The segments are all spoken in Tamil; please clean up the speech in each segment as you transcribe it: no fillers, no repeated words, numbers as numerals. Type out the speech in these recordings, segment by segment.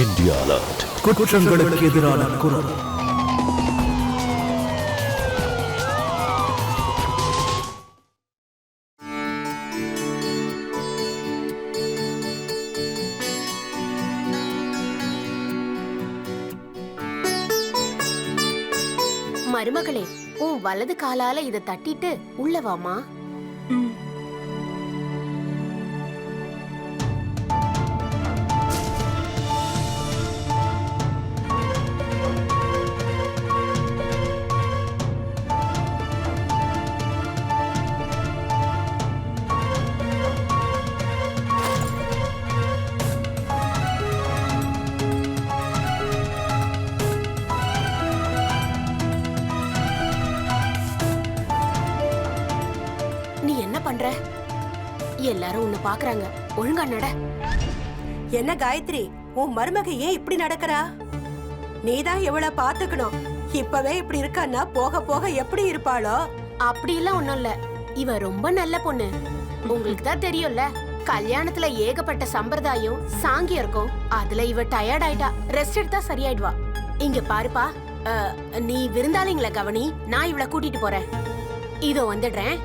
India alert. குற்றங்களுக்கு எதிரான குரல். மருமகளே, உன் வலது காலால இத தட்டிட்டு உள்ள வாமா. நீ என்ன பண்ற? எல்லாரும் உன்னை பாக்குறாங்க, ஒழுங்கா நட. என்ன காயத்ரி, உன் மருமக ஏன் இப்படி நடக்கிறா? நீதான் எவ்வளவு பாத்துக்கணும். இப்பவே இப்படி இருக்கான்னா போக போக எப்படி இருப்பாளோ? அப்படி எல்லாம் ஒண்ணும் இல்ல, இவ ரொம்ப நல்ல பொண்ணு. உங்களுக்கு தான் தெரியும்ல, கல்யாணத்துல ஏகப்பட்ட சம்பிரதாயம் சாங்கியம் இருக்கும். அதுல இவ டயர்ட் ஆயிட்டா, ரெஸ்ட் எடுத்தா சரியாயிடுவா. இங்க பாருப்பா, நீ விருந்தாளிங்களை கவனி, நான் இவளை கூட்டிட்டு போறேன். இதோ வந்துடுறேன்.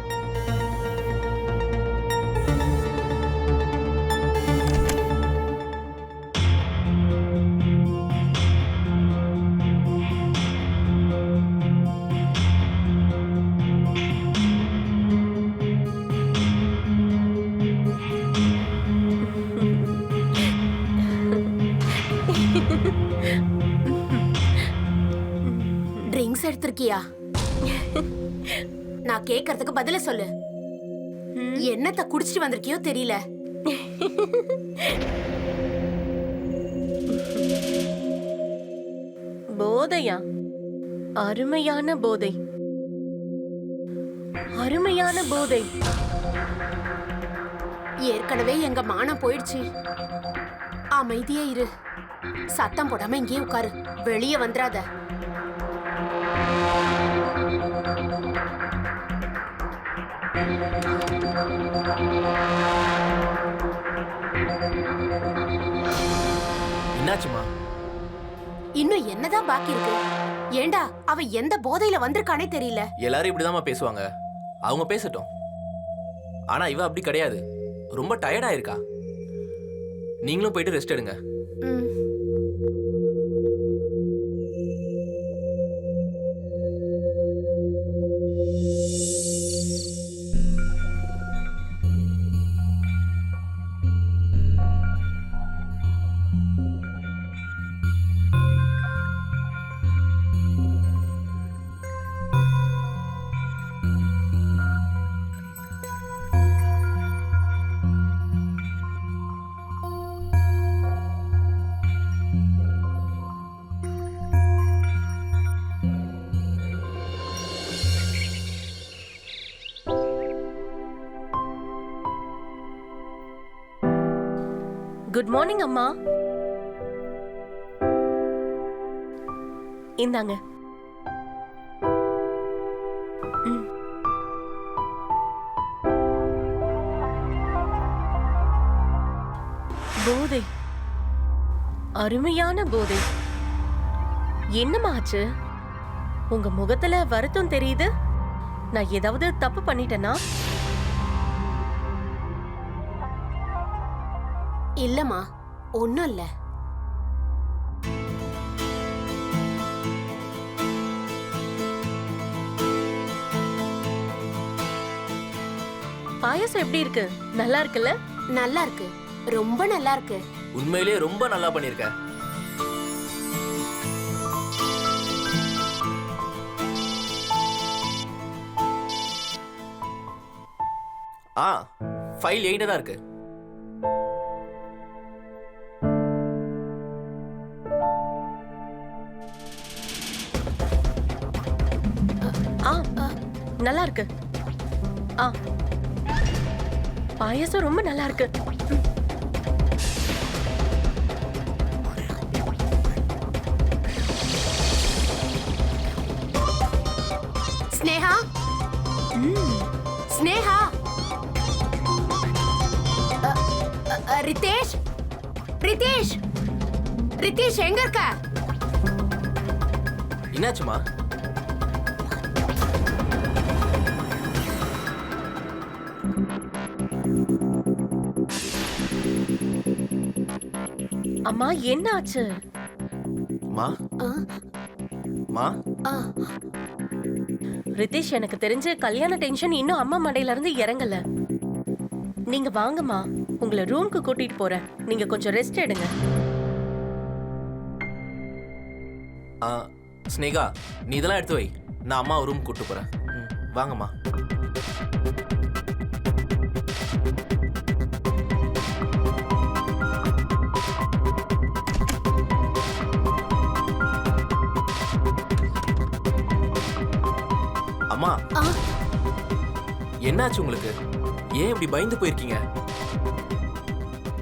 ட்ரிங்க்ஸ் எடுத்திருக்கியா? நான் கேக்குறதுக்கு பதில சொல்லு. என்னத்த குடிச்சிட்டு வந்திருக்கியோ தெரியல. போதையா? அருமையான போதை, அருமையான போதை. ஏற்கனவே எங்க மானம் போயிடுச்சு. அமைதியே இரு, சத்தம் போடாம இங்கே உட்காரு, வெளியே வந்துடாத. என்னாச்சுமா? இன்னும் என்னதான் பாக்கி இருக்கு? ஏண்டா, அவ எந்த போதையில வந்திருக்கானே தெரியல. எல்லாரும் இப்படிதாம்மா பேசுவாங்க, அவங்க பேசட்டும். ஆனா இவ அப்படி கிடையாது, ரொம்ப டயர்டா இருக்கா. நீங்களும் போயிட்டு ரெஸ்ட் எடுங்க. குட் மார்னிங் அம்மா. இந்தாங்க. போதை, அருமையான போதை. என்னம்மா ஆச்சு? உங்க முகத்துல வருத்தம் தெரியுது. நான் ஏதாவது தப்பு பண்ணிட்டேனா? இல்லம்மா, ஒண்ணும் இல்ல. பாயாசம் எப்படி இருக்கு? நல்லா இருக்குல்ல? நல்லா இருக்கு, ரொம்ப நல்லா இருக்கு. உண்மையிலேயே ரொம்ப நல்லா பண்ணிருக்க. ஃபைல் 8 தான் இருக்கு. நல்லா இருக்கு. பாயாசம் ரொம்ப நல்லா இருக்கு. ஸ்னேகா, ஸ்னேகா, ரிதேஷ், ரிதேஷ், ரிதேஷ் எங்க இருக்க? என்னாச்சுமா? அம்மா என்ன ஆச்சு? மா ஆ, மா ஆ. ரிதேஷ், எனக்கு தெரிஞ்சு கல்யாண டென்ஷன் இன்னும் அம்மா மண்டையில இருந்து இறங்கல. நீங்க வாங்கம்மா, உங்களை ரூம்க்கு கூட்டிட்டு போறேன். நீங்க கொஞ்சம் ரெஸ்ட் எடுங்க. ஸ்னேகா, நீ இதெல்லாம் எடுத்து வை. நான் அம்மா ரூம் கூட்டு போறேன். வாங்கம்மா. அம்மா, ஆ, என்னாச்சு உங்களுக்கு? ஏன் இப்படி பயந்து போயிருக்கீங்க?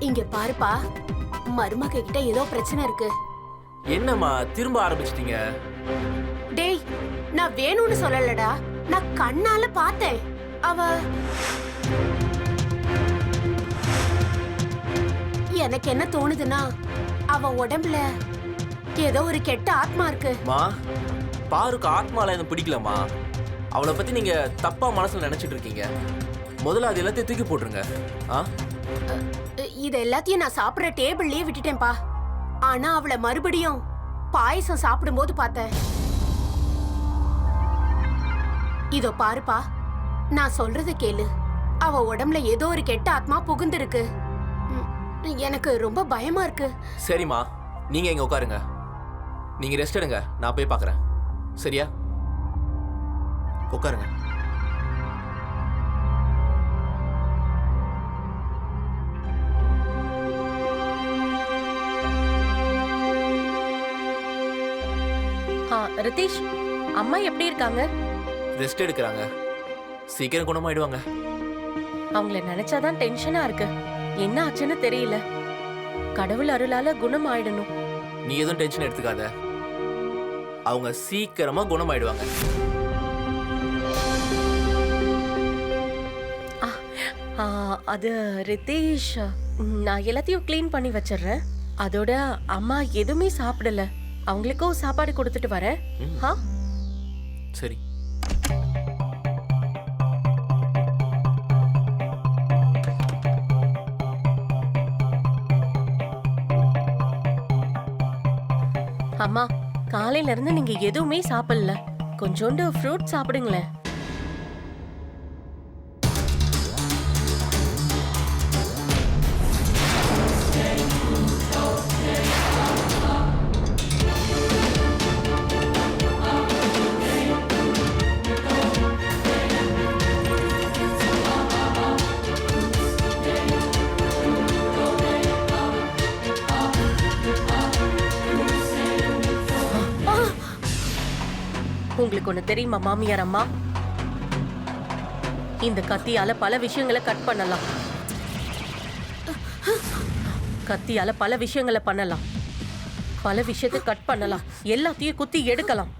இங்க பாருப்பா, மருமக கிட்ட ஏதோ பிரச்சனை இருக்கு. என்னம்மா திரும்ப ஆரம்பிச்சிட்டீங்க? டேய், நான் வேணும்னு சொல்லலடா, நான் கண்ணால பார்த்தேன். அவ எனக்கு என்ன தோணுதுன்னா, அவ உடம்புல ஏதோ ஒரு கெட்ட ஆத்மா இருக்கு. மா, பாருக்கு ஆத்மால எனக்கு பிடிக்கலம்மா. அவளை பத்தி நீங்க தப்பா மனசுல நினைச்சிட்டு இருக்கீங்க. முதல்ல அது எல்லாத்தையும் தூக்கி போட்டுருங்க. இது எல்லாத்தையும் நான் சாப்பிடுற டேபிள்லயே விட்டுட்டேன்பா. ஆனா அவளை மறுபடியும் பாயசம் சாப்பிடும்போது பார்த்தேன். இதோ பாருப்பா, நான் சொல்றத கேளு. அவ உடம்புல ஏதோ ஒரு கெட்ட ஆத்மா புகுந்திருக்கு. எனக்கு ரொம்ப பயமா இருக்கு. சரிம்மா, நீங்க இங்க உட்காருங்க. நீங்க ரெஸ்ட் எடுங்க, நான் போய் பார்க்கறேன். சரியா? உட்காருங்க. ரிதேஷ், அம்மா எப்படி இருக்காங்க? ரெஸ்ட் எடுக்கிறாங்க. சீக்கிரம் குணமாயிடுவாங்க. அவங்கள நினைச்சாதான் டென்ஷனா இருக்கு. என்ன ஆச்சுன்னு தெரியல. கடவுள் அருளால குணம் ஆயிடணும். நீ எதுவும் டென்ஷன் எடுத்துக்காத. அவங்க சீக்கிரமா குணமாயிடுவாங்க. அது ரிதேஷ், நான் எல்லாத்தையும் க்ளீன் பண்ணி வச்சிடுறேன். அதோட அம்மா எதுவுமே சாப்பிடல. அவங்களுக்கும் சாப்பாடு கொடுத்துட்டு வரேன். சரி. அம்மா, காலையில இருந்து நீங்க எதுவுமே சாப்பிடல. கொஞ்சோண்டு ஃப்ரூட் சாப்பிடுங்களேன். உங்களுக்கு ஒண்ணு தெரியுமா மாமியார் அம்மா? இந்த கத்தியால பல விஷயங்களை கட் பண்ணலாம். கத்தியால பல விஷயங்களை பண்ணலாம். பல விஷயத்தை கட் பண்ணலாம். எல்லாத்தையும் குத்தி எடுக்கலாம்.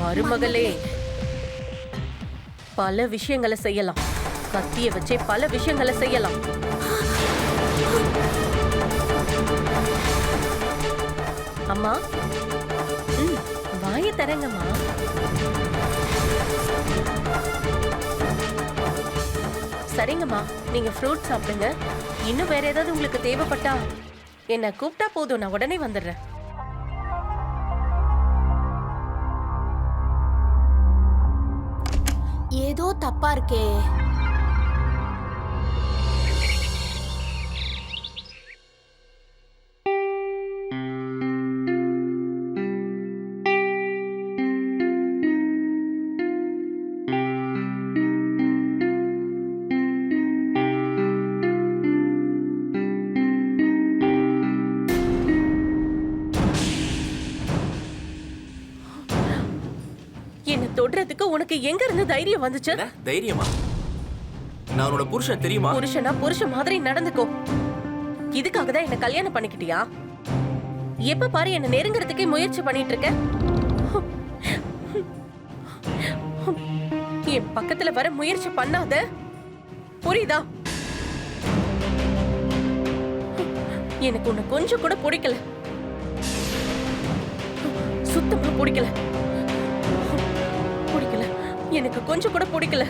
மருமகளே, பல விஷயங்களை செய்யலாம். கத்திய வச்சே பல விஷயங்களை செய்யலாம். அம்மா, வாயை தரங்கம்மா. சரிங்கம்மா, நீங்க ஃப்ரூட் சாப்பிடுங்க. இன்னும் வேற ஏதாவது உங்களுக்கு தேவைப்பட்டா என்ன கூப்பிட்டா போதும், நான் உடனே வந்துடுறேன். ஏதோ தப்பா இருக்கே. என்ன தொடுறதுக்கு உனக்கு எங்க இருந்து தைரியம் வந்துச்சு? என்ன தைரியமா? நான் உன்னோட புருஷன் தெரியுமா? புருஷனா புருஷன் மாதிரி நடந்துக்கோ. இதுக்காக தான் என்ன கல்யாணம் பண்ணிக்கிட்டியா? எப்ப பாரு என்ன நெருங்கறதுக்கே முயற்சி பண்ணிட்டு இருக்க. என் பக்கத்துல வர முயற்சி பண்ணாத, புரியுதா? எனக்கு உன்னை கொஞ்சம் கூட பிடிக்கல, சுத்தமா பிடிக்கல, பிடிக்கல, எனக்கு கொஞ்சம் கூட பிடிக்கல.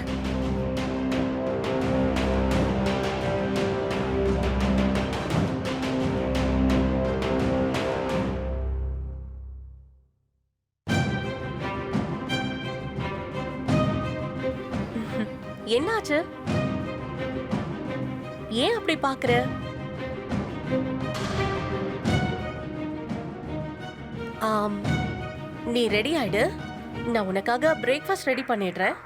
என்னாச்சு? ஏன் அப்படி பாக்குற? நீ ரெடி ஆயிடு, நான் உனக்காக பிரேக்ஃபாஸ்ட் ரெடி பண்ணிடுறேன்.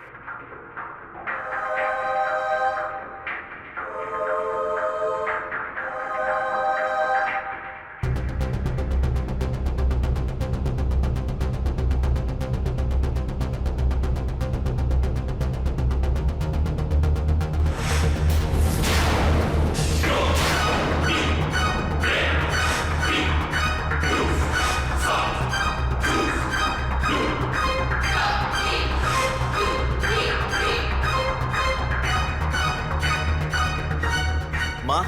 அம்மா,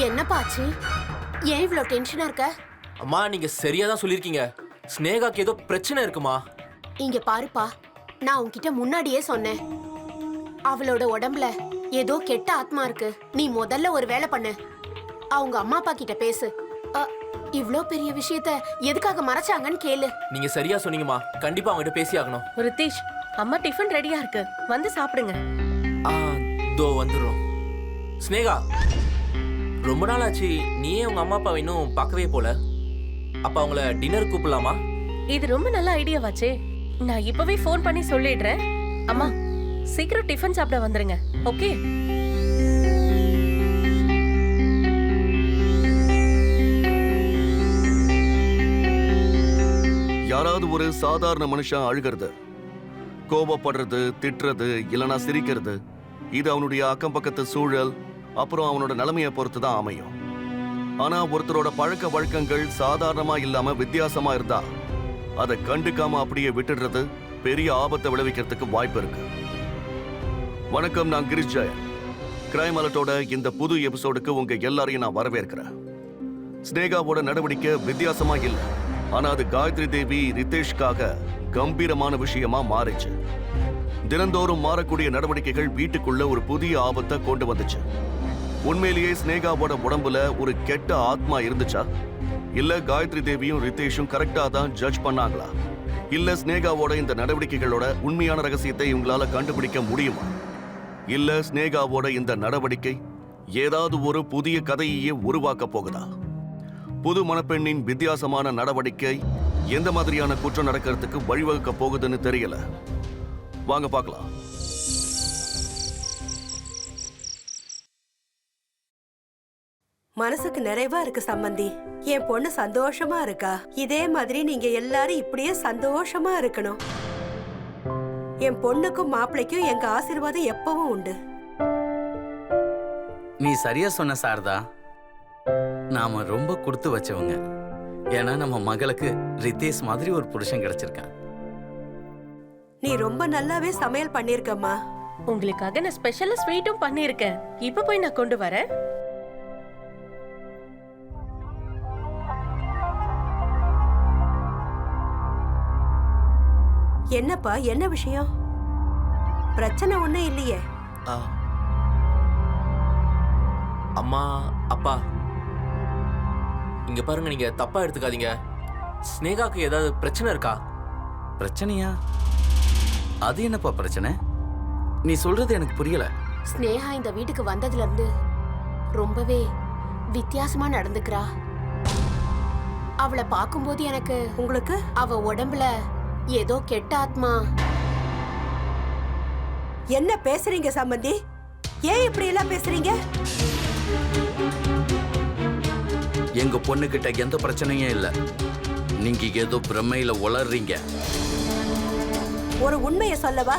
என்னப்பாச்சு? ஏன் இவ்ளோ டென்ஷனா இருக்க? அம்மா நீங்க சரியா தான் சொல்லிருக்கீங்க. ஸ்னேகாக்கு ஏதோ பிரச்சனை இருக்குமா? இங்க பாருப்பா, நான் உன்கிட்ட முன்னாடியே சொன்னேன், அவளோட உடம்புல ஏதோ கெட்ட ஆத்மா இருக்கு. நீ முதல்ல ஒரு வேலை பண்ணு, அவங்க அம்மா அப்பா கிட்ட பேசு. இவ்ளோ பெரிய விஷயத்த எதுக்காக மறைச்சாங்கன்னு கேளு. நீங்க சரியா சொன்னீங்கம்மா, கண்டிப்பா அவங்ககிட்ட பேசி ஆகணும். ரித்தேஷ், அம்மா டிஃபன் ரெடியா இருக்கு, வந்து சாப்பிடுங்க. தோ வந்துடுறோம். ஸ்னேகா, ரொம்ப நாள் ஆச்சு, நீயே உங்க அம்மா அப்பாவை இன்னும் பார்க்கவே போல. அப்ப அவங்கள டின்னர் கூப்பிடலாமா? இது ரொம்ப நல்ல ஐடியாவாச்சே. நான் இப்பவே ஃபோன் பண்ணி சொல்லிடுறேன். அம்மா, சீக்கிரம் டிஃபன் சாப்பிட வந்துருங்க. ஓகே? யாராவது ஒரு சாதாரண மனுஷன் அழுகிறது, கோபப்படுறது, திட்டுறது, இல்லனா சிரிக்கிறது, இது அவனுடைய அக்கம் பக்கத்து சூழல், அப்புறம் அவனோட நிலைமையை பொறுத்து தான் அமையும். ஆனா ஒருத்தரோட பழக்க வழக்கங்கள் சாதாரணமா இல்லாம வித்தியாசமா இருந்தா அதை கண்டுக்காம அப்படியே விட்டுடுறது பெரிய ஆபத்தை விளைவிக்கிறதுக்கு வாய்ப்பு இருக்கு. வணக்கம், நான் கிரிஷ் ஜெயன். கிரைம் அலர்ட்டோட இந்த புது எபிசோடுக்கு உங்க எல்லாரையும் நான் வரவேற்கிறேன். ஸ்னேகாவோட நடவடிக்கை வித்தியாசமா இல்லை, ஆனா அது காயத்ரி தேவி ரித்தேஷ்காக கம்பீரமான விஷயமா மாறிச்சு. தினந்தோறும் மாறக்கூடிய நடவடிக்கைகள் வீட்டுக்குள்ள ஒரு புதிய ஆபத்தை கொண்டு வந்துச்சு. உண்மையிலேயே ஸ்னேகாவோட உடம்புல ஒரு கெட்ட ஆத்மா இருந்துச்சா? இல்ல காயத்ரி தேவியும் ரித்தேஷும் கரெக்டா தான் ஜட்ஜ் பண்ணாங்களா? இல்ல ஸ்னேகாவோட இந்த நடவடிக்கைகளோட உண்மையான ரகசியத்தை இவங்களால கண்டுபிடிக்க முடியுமா? இல்ல ஸ்னேகாவோட இந்த நடவடிக்கை ஏதாவது ஒரு புதிய கதையையே உருவாக்க போகுதா? புது மணப்பெண்ணின் வித்தியாசமான நடவடிக்கை எந்த மாதிரியான குற்றம் நடக்கிறதுக்கு வழிவகுக்க போகுதுன்னு தெரியல. வாங்க பார்க்கலாம். மனசுக்கு நிறைவா இருக்கு சம்பந்தி. என் பொண்ணு சந்தோஷமா இருக்கா. இதே மாதிரி நீங்க எல்லாரும் இப்படியே சந்தோஷமா இருக்கணும். என் பொண்ணுக்கும் மாப்பிள்ளைக்கும் எங்க ஆசீர்வாதம் எப்பவும் உண்டு. நீ சரியா சொன்ன சாரதா. நாம ரொம்ப கொடுத்து வச்சவங்க. ஏன்னா நம்ம மகளுக்கு ரித்தேஷ் மாதிரி ஒரு புருஷன் கிடைச்சிருக்கான். நீ ரொம்ப நல்லாவே சமையல் பண்ணிருக்கம்மா. உங்களுக்காக நான் ஸ்பெஷலா ஸ்வீட்டும் பண்ணிருக்கேன். இப்ப போய் நான் கொண்டு வரேன். என்னப்பா, என்ன விஷயம்? பிரச்சனை ஒண்ணும் இல்லையே? அம்மா, அப்பா, இங்க பாருங்க, நீங்க தப்பா எடுத்துக்காதீங்க. ஸ்னேகாக்கு ஏதாவது பிரச்சனை இருக்கா? பிரச்சனையா? அது என்னப்பா பிரச்சனை? நீ சொல்றது எனக்கு புரியல. ஸ்னேகா இந்த வீட்டுக்கு வந்ததுல இருந்து ரொம்பவே வித்தியாசமா நடந்துக்கிறா. அவளை பார்க்கும்போது எனக்கு உங்களுக்கு அவ உடம்புல ஏதோ கெட்ட ஆத்மா. என்ன பேசுறீங்க சம்பந்தி? ஏன் இப்படி எல்லாம் பேசுறீங்க? எங்க பொண்ணுகிட்ட எந்த பிரச்சனையும் இல்ல. நீங்க ஏதோ பிரமையில உளறீங்க. ஒரு உண்மையை சொல்லவா?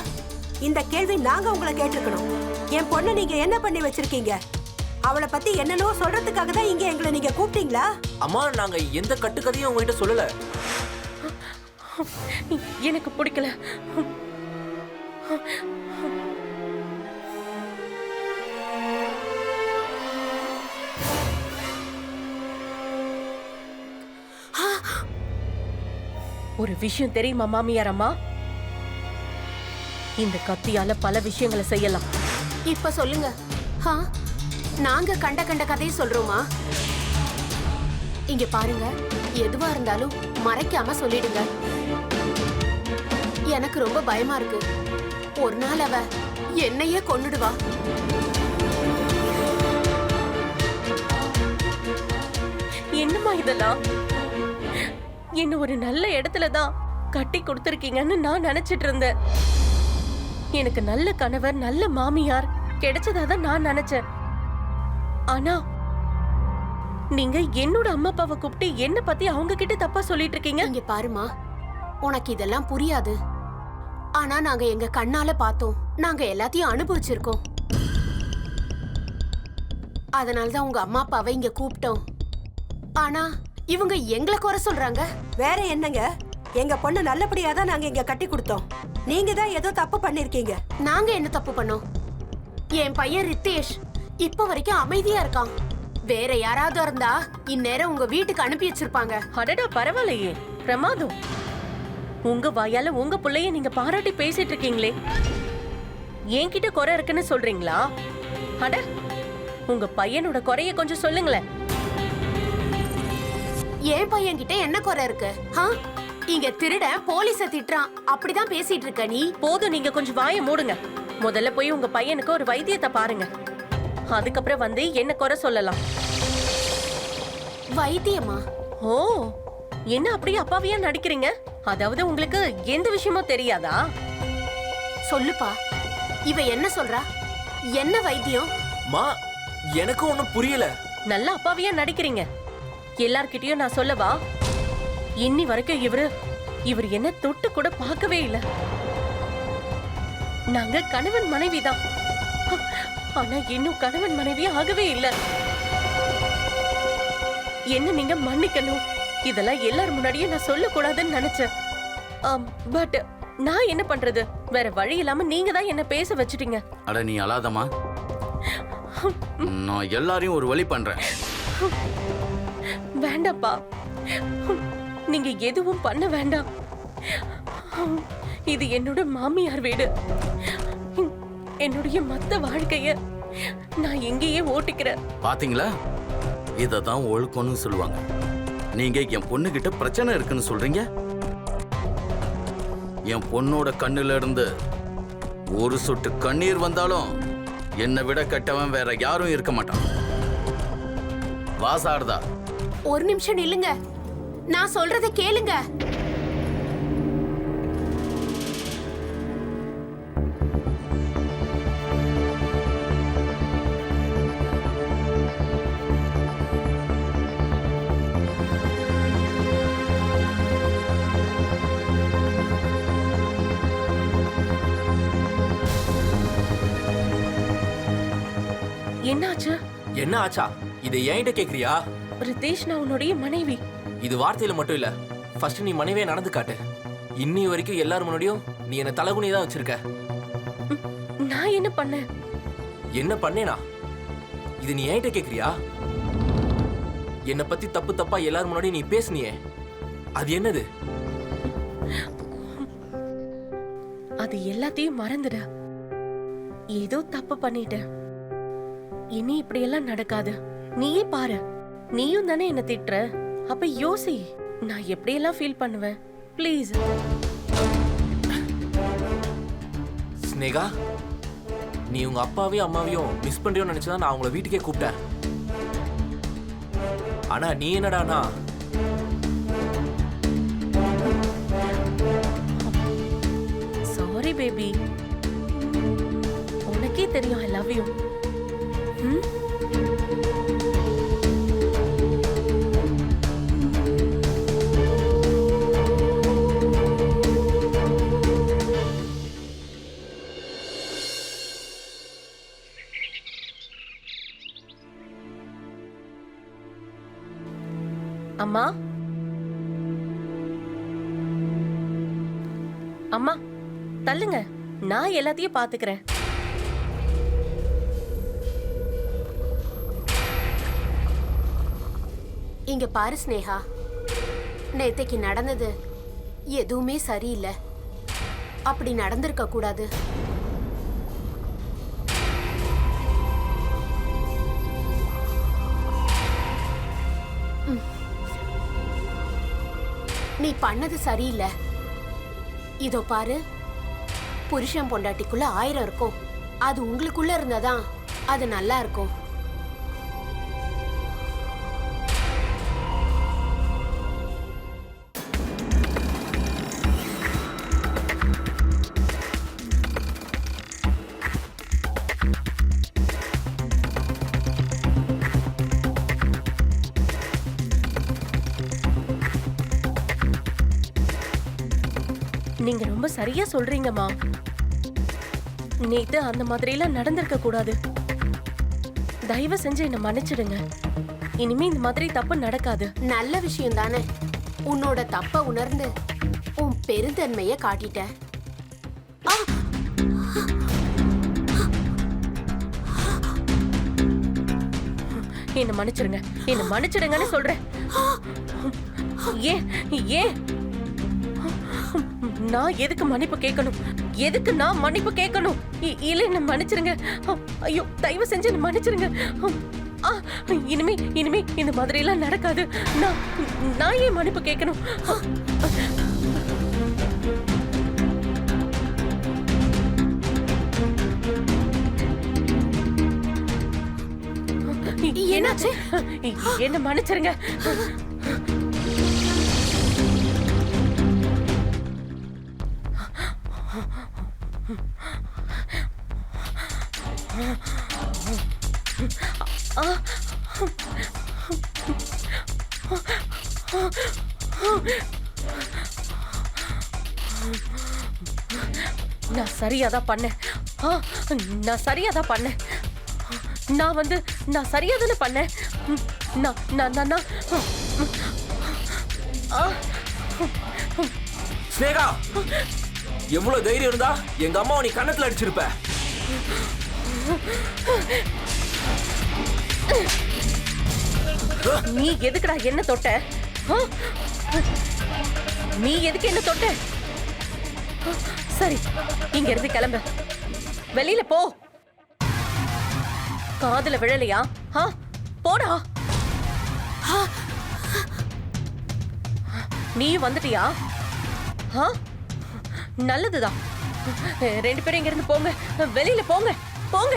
இந்த கேள்வி நாங்க உங்களை கேட்டிருக்கணும். என் பொண்ணு நீங்க என்ன பண்ணி வச்சிருக்கீங்க? அவளை பத்தி என்னன்னோ சொல்றதுக்காக தான் இங்க எங்களை நீங்க கூப்பிட்டீங்களா? அம்மா, நாங்க எந்த கட்டுக்கதையும் உங்ககிட்ட சொல்லல. எனக்கு பிடிக்கல. ஒரு விஷயம் தெரியுமா மாமியார் அம்மா? இந்த கத்தியால பல விஷயங்களை செய்யலாம். இப்ப சொல்லுங்க. ஹா, நாங்க கண்ட கண்ட கதையை சொல்றோமா? இங்க பாருங்க, எதுவா இருந்தாலும் மறைக்காம சொல்லிடுங்க. எனக்கு ரொம்ப பயமா இருக்கு. ஒரு நாள் அவ என்னையே கொன்னுடுவா. என்னம்மா இதெல்லாம்? என்ன ஒரு நல்ல இடத்துல தான் கட்டி கொடுத்திருக்கீங்கன்னு நான் நினைச்சிட்டு இருந்தேன். எனக்கு நல்ல கணவர், நல்ல மாமியார் கிடைச்சதாதான் நான் நினைச்சேன். ஆனா நீங்க என்னோட அம்மா அப்பாவை கூப்பிட்டு என்ன பத்தி அவங்க கிட்ட தப்பா சொல்லிட்டு இருக்கீங்க. இங்க பாருமா, உனக்கு இதெல்லாம் புரியாது. ஆனா நாங்க எங்க கண்ணால பார்த்தோம். நாங்க எல்லாத்தையும் அனுபவிச்சிருக்கோம். அதனாலதான் உங்க அம்மா அப்பாவை இங்க கூப்பிட்டோம். ஆனா இவங்க எங்களை குறை சொல்றாங்க. வேற என்னங்க, எங்க பொண்ணு நல்லபடியா தான் நாங்க இங்க கட்டி கொடுத்தோம். நீங்க தான் ஏதோ தப்பு பண்ணிருக்கீங்க. நாங்க என்ன தப்பு பண்ணோம்? என் பையன் ரித்தேஷ் இப்ப வரைக்கும் அமைதியா இருக்கான். வேற யாராவது இருந்தா இந்நேரம் உங்க வீட்டுக்கு அனுப்பி வச்சிருப்பாங்க. அடடா, பரவாயில்லையே, பிரமாதம். உங்க வாயால உங்க பிள்ளைய நீங்க பாராட்டி பேசிட்டு இருக்கீங்களே. என்கிட்ட குறை இருக்குன்னு சொல்றீங்களா? அட, உங்க பையனோட குறைய கொஞ்சம் சொல்லுங்களேன். என் பையன் கிட்ட என்ன குறை இருக்கு? இங்க திருடன் போலீஸ திட்டுறான், அப்படிதான் பேசிட்டு இருக்க நீ. போதும், நீங்க கொஞ்சம் வாயை மூடுங்க. முதல்ல போய் உங்க பையனுக்கு ஒரு வைத்தியத்தை பாருங்க. அதுக்கப்புறம் வந்து என்ன குறை சொல்லலாம். வைத்தியமா? ஓ, என்ன அப்படியே அப்பாவியா நடிக்கிறீங்க? அதாவது உங்களுக்கு எந்த விஷயமும் தெரியாதா? சொல்லுப்பா, இவ என்ன சொல்றா? என்ன வைத்தியம்? மா, எனக்கு ஒண்ணும் புரியல. நல்ல அப்பாவியா நடிக்கிறீங்க. எல்லார்கிட்டயும் நான் சொல்லவா? இன்னி வரைக்கும் இவர் என்ன தொட்டு கூட பார்க்கவே இல்ல. நாங்க கணவன் மனைவிதான். ஆனா இன்னும் கணவன் மனைவி ஆகவே இல்ல. என்ன நீங்க மன்னிக்கணும். இதெல்லாம் எல்லார் முன்னாடியும் நான் சொல்லக்கூடாதுன்னு நினைச்சேன். பட் நான் என்ன பண்றது? வேற வழி இல்லாம நீங்க தான் என்ன பேச வச்சுட்டீங்க. அட நீ அழாதம்மா. நான் எல்லாரையும் ஒரு வழி பண்றேன். வேண்டாப்பா, நீங்க எதுவும் பண்ண வேண்டாம். இது என்னோட மாமியார் வீடு. என்னுடைய மத்த வாழ்க்கைய நான் எங்கேயே ஓட்டிக்கிறேன். பாத்தீங்களா, இததான் ஒழுக்கம்னு சொல்லுவாங்க. நீங்க என் பொண்ணு கிட்ட பிரச்சனை இருக்குன்னு சொல்றீங்க. என் பொண்ணோட கண்ணுல இருந்து ஒரு சொட்டு கண்ணீர் வந்தாலும் என்னை விட கெட்டவன் வேற யாரும் இருக்க மாட்டான். வா சாரதா. ஒரு நிமிஷம் நில்லுங்க, நான் சொல்றத கேளுங்க. என்னாச்சு? என்ன ஆச்சா? இதை என்கிட்ட கேக்குறியா? ரிதேஷ், நான் உன்னுடைய மனைவி. இது வார்த்தையில மட்டும் இல்ல. ஃபர்ஸ்ட் நீ மனைவியா நடந்து காட்டு. இன்னி வரைக்கும் எல்லாரும் முன்னாடியும் நீ என்ன தலகுனியா தான் வச்சிருக்க. நான் என்ன பண்ணேன்? என்ன பண்ணேனா? இது நீ என்கிட்ட கேக்குறியா? என்ன பத்தி தப்பு தப்பா எல்லாரும் முன்னாடி நீ பேசுனியே, அது என்னது? அது எல்லாத்தையும் மறந்துட. ஏதோ தப்பு பண்ணிட்டேன். இனி இப்படியெல்லாம் நடக்காது. நீயே பாரு, நீயும் தானே என்ன திட்டுற. அப்ப யோசி, நான் எப்படியெல்லாம் ஃபீல் பண்ணுவேன். ப்ளீஸ். ஸ்னேகா, நீ உங்க அப்பாவையும் அம்மாவையும் மிஸ் பண்றியோன்னு நினைச்சுதான் நான் அவங்கள வீட்டுக்கே கூப்பிட்டேன். ஆனா நீ என்னடானா, சாரி பேபி, உனக்கே தெரியும் ஐ லவ் யூ. அம்மா, அம்மா தள்ளுங்க, நான் எல்லாத்தையும் பாத்துக்கிறேன். இங்க பாரு ஸ்னேகா, நேத்தைக்கு நடந்தது எதுவுமே சரியில்லை. அப்படி நடந்திருக்க கூடாது. நீ பண்ணது சரியில்லை. இதோ பாரு, புருஷன் பொண்டாட்டிக்குள்ள 1000 இருக்கும். அது உங்களுக்குள்ள இருந்தாதான் அது நல்லா இருக்கும். நீங்க ரொம்ப சரியா சொல்றீங்கம்மா. நேத்து அந்த மாதிரி எல்லாம் நடந்திருக்க கூடாது. தயவு செஞ்சு என்ன மன்னிச்சிடுங்க. இனிமே இந்த மாதிரி தப்பு நடக்காது. நல்ல விஷயம் தானே. உன்னோட தப்ப உணர்ந்து உன் பெருந்தன்மைய காட்டிட்ட. ஆ! என்ன மன்னிச்சிடுங்க, என்ன மன்னிச்சிடுங்கன்னு சொல்றேன். ஏன் ஏன் நான் எதுக்கு மன்னிப்பு கேட்கணும்? எதுக்கு நான் மன்னிப்பு கேட்கணும்? இல்ல, என்ன மன்னிச்சிருங்க. ஐயோ, தயவு செஞ்சு என்ன மன்னிச்சிருங்க. இனிமே இனிமே இந்த மாதிரி எல்லாம் நடக்காது. நான் ஏன் மன்னிப்பு கேட்கணும்? என்னாச்சு? என்ன மன்னிச்சிருங்க. நான் சரியாதான் பண்ணேன். நான் சரியாதான் பண்ணேன். நான் சரியாதானே பண்ணேன். ஸ்னேகா, எவ்வளவு தைரியம் இருந்தா எங்க அம்மாவை நீ கன்னத்துல அடிச்சிருப்ப. நீ எதுக்குடா என்ன தொட்ட? நீ எதுக்கு என்ன தொட்ட? சரி, இங்க இருந்து கிளம்பு. வெளியில போ. காதுல விழலையா? போடா. நீ வந்துட்டியா? நல்லதுதான். 2 பேரும் இங்க இருந்து போங்க. வெளியில போங்க, போங்க.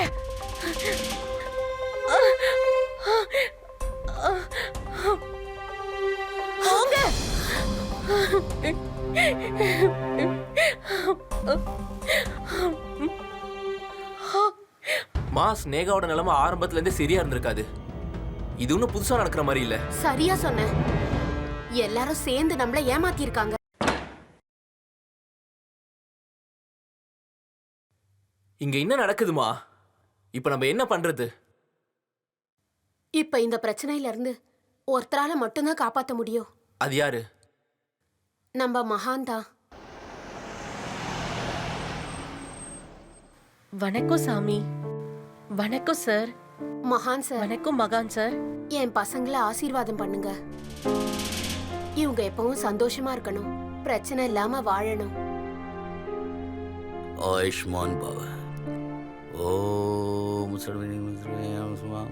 போங்க. மா, ஸ்னேகாவோட நிலைமை ஆரம்பத்துல இருந்தே சரியா இருந்திருக்காது. இது ஒன்னும் புதுசா நடக்கிற மாதிரி இல்ல. சரியா சொன்ன. எல்லாரும் சேர்ந்து நம்மள ஏமாத்தி இருக்காங்க. இங்க என்ன நடக்குதுமா? இப்ப நம்ம என்ன பண்றது? இப்ப இந்த பிரச்சனையில இருந்து ஒருத்தரால மட்டும்தான் காப்பாத்த முடியும். அது யாரு? நம்ம மகான் தான். வணக்கம் சாமி. வணக்கம் சார். மகான் சார். வணக்கம் மகான் சார். என் பசங்களை ஆசீர்வாதம் பண்ணுங்க. இவங்க எப்பவும் சந்தோஷமா இருக்கணும், பிரச்சனை இல்லாம வாழணும். ஆயுஷ்மான் பவ. ஓம் சுவாம்.